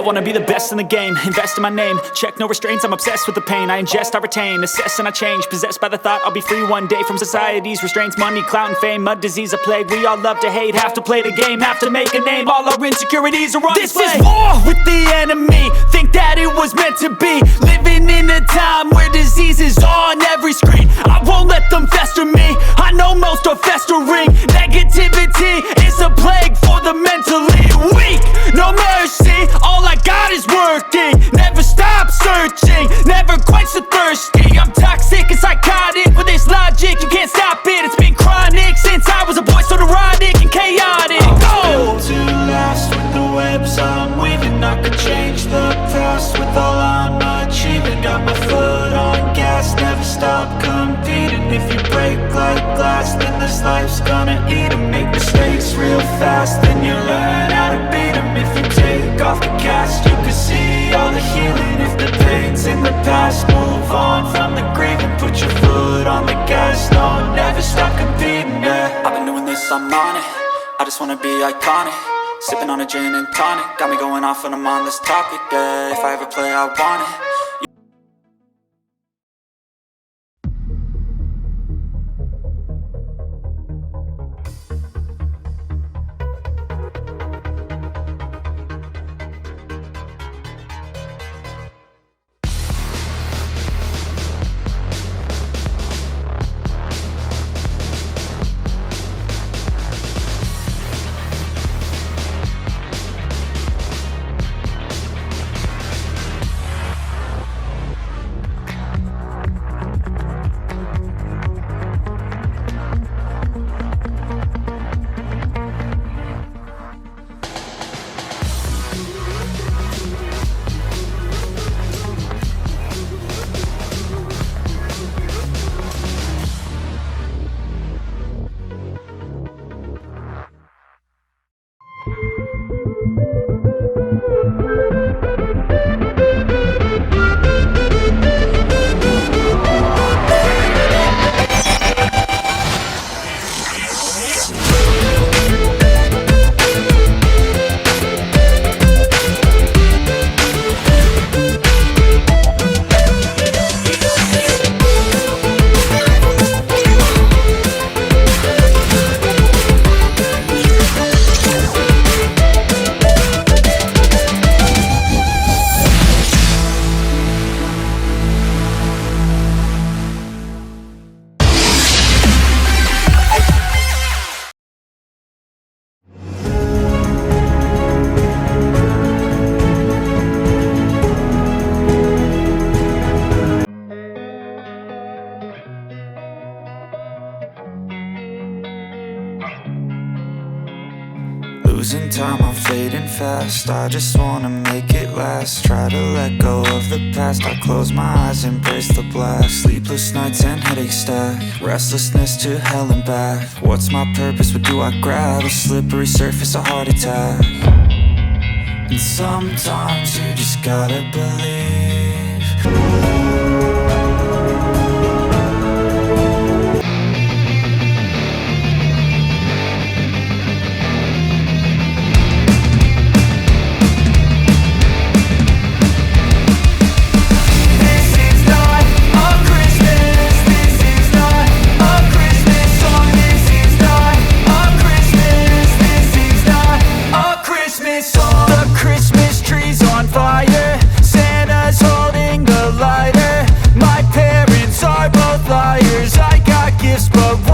wanna be the best in the game, invest in my name, check no restraints, I'm obsessed with the pain. I ingest, I retain, assess and I change, possessed by the thought I'll be free one day from society's restraints. Money, clout and fame, mud, disease, a plague. We all love to hate, have to play the game, have to make a name. All our insecurities are on display. This is war with the enemy, think that it was meant to be. Living in a time where disease is on every screen. I won't let them fester me, I know most are festering. Negativity is a plague for the mentally weak. No mercy, all I got is working. Never stop searching, never quench the thirsty. I'm toxic and psychotic, with this logic you can't stop it. It's been chronic since I was a boy, so neurotic and chaotic. Built to last with the webs I'm weaving. I could change the past with all I'm achieving. Got my foot on gas, never stop competing. If you break like glass, then this life's gonna eat 'em. Make mistakes real fast, then you learn how to beat 'em. If you take off the cast, you can see all the healing. If the pain's in the past, move on from the grieving. Put your foot on the gas, no, never stop competing, yeah. I've been doing this, I'm on it, I just wanna be iconic. Sipping on a gin and tonic, got me going off when I'm on this topic, yeah. If I ever play, I want it. Losing time, I'm fading fast. I just wanna make it last. Try to let go of the past. I close my eyes, embrace the blast. Sleepless nights and headaches stack. Restlessness to hell and back. What's my purpose? What do I grab? A slippery surface, a heart attack. And sometimes you just gotta believe. But